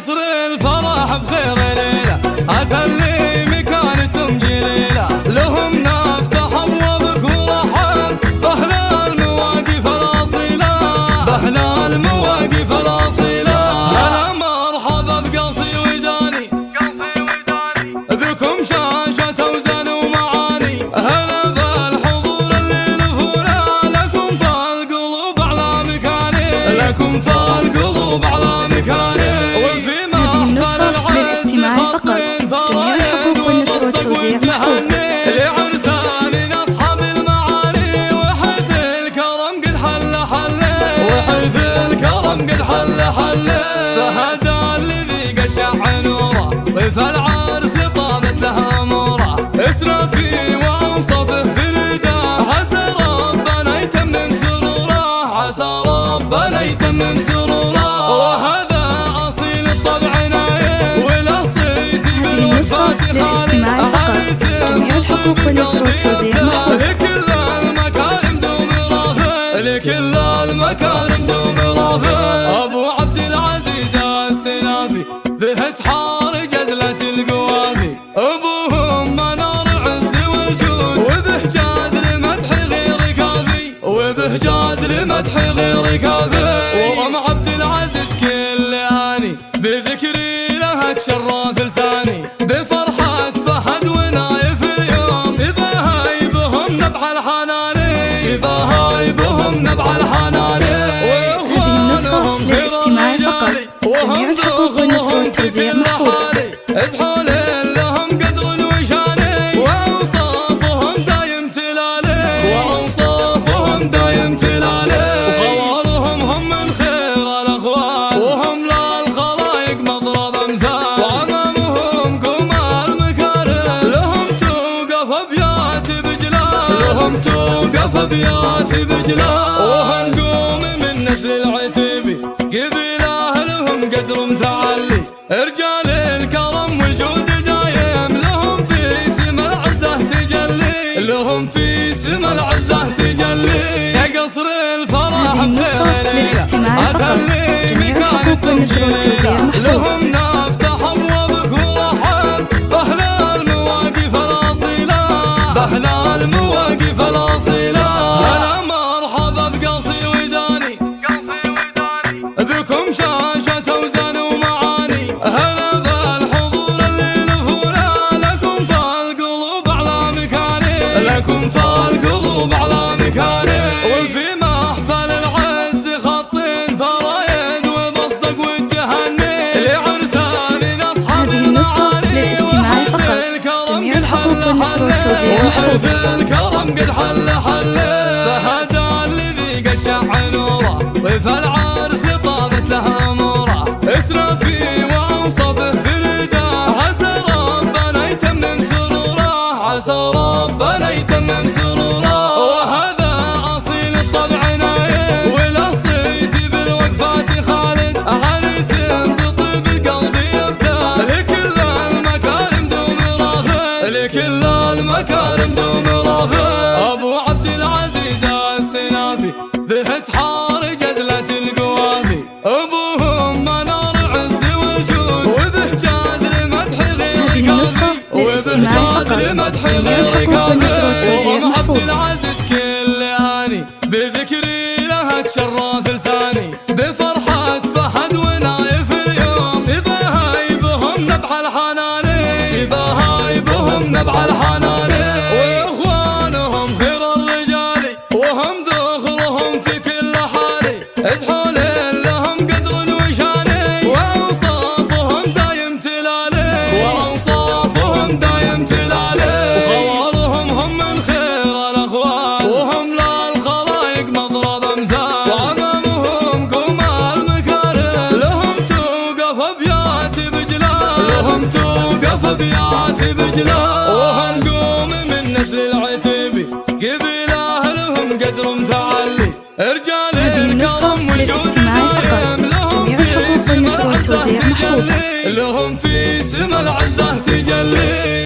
قصر الفرح بخير ليلة أتى اللي مكانتهم جليلة لهم نفتح أبوابك ورحب بأهل المواقف الأصيلة بأهل المواقف الأصيلة. هلا مرحبا بقصي وداني بكم شاشة وزن ومعاني هلا بالحضور اللي نفونا لكم فالقلوب على مكاني لكم فالقلوب على مكاني. وفي محفل العز خطين فرايد وبسطك والتهني لعرسان أصحاب المعاني وحيث الكرم قد حل حله وحيث الكرم قد حل حله. فهذا الذي قد شع نوره فالعرس طابت له أموره اسرى فيه وأوصفه فريدا عسى ربنا يتمم سروره عسى ربنا يتمم سروره. وهذا أصيل الطبع نايم ولا صيتي بالوفات خالي حريص بطيب القلب لكل المكارم دوم رافع لكل المكارم دوم رافع. أبو عبد العزيز السنافي به تحار جزلة القوافي أبوهم منار عز والجود وبه جاز لمدح غير كافي وبه جاز لمدح غير كافي. وأم عبد العزيز كل آني بذكري لها تشرف لساني بفرحة فهد ونايف اليوم تباهي بهم نبع الحناني تباهي بهم نبع الحناني. وإخوانهم خير الرجال وهم ذوقهم في كل حالي ازحول لهم قدر وشاني وأوصافهم دايم تلالي وأوصافهم دايم تلالي. وخوالهم هم من خير الأخوان وهم للخلايق مضرب أمثال وأمامهم قمار مكارم لهم توقف أبيات بجلال لهم توقف أبيات بجلال. وهنقوم من نسل العتيبي قبيله لهم قدر متعلي رجال الكرم والجود دايم لهم في سما العزة تجلي لهم في سما العزة تجلي. يا قصر الفرح بخير ليلة أتى اللي مكانتهم جليلة لهم نفتح أبوابك ورحب بأهل المواقف الأصيلة بأهل المواقف الأصيلة. هلا مرحبا بقصي وداني بكم شاشة وزن ومعاني هلا بالحضور اللي نفونا لكم فالقلوب على مكاني لكم فالقلوب على مكاني. وفي محفل العز خطين فرايد وبسطك والتهني لعرسان أصحاب المعاني وحيث الكرم قد حل حله وحيث الكرم قد حل حله. فهذا الذي قد شع نوره فالعرس طابت له أموره اسرى فيه وأوصفه فريدا عسى ربنا يتمم سروره عسى ربنا يتمم سروره. وهذا أصيل الطبع نايم ولا صيتي بالوقفات خالد عريس بطيب القلب يبدأ لكل المكارم دوم رافع لكل المكارم دوم رافع. أبو عبد العزيز السنافي به تحار جزلة القوافي أبوهم منار عز والجود وبه جاز لمدح غير كافي وبه جاز لمدح غير كافي. وأم عبد العزيز كل آني بذكري لها تشرف لساني بفرحة فهد ونايف اليوم تباهي بهم نبع الحناني تباهي بهم نبع الحناني. وإخوانهم خير الرجال وهم ذخرهم في كل حالي ازحول لهم قدر وشاني وأوصافهم دايم تلالي وأوصافهم دايم تلالي. وخوالهم هم من خير الأخوان وهم للخلايق مضرب أمثال وأمامهم قمار مكارم لهم توقف أبيات بجلال لهم توقف أبيات بجلال. وهنقوم من نسل العتيبي قبيله لهم قدر متعلي رجال الكرم والجود دايم لهم في سما العزة تجلي لهم في سما العزة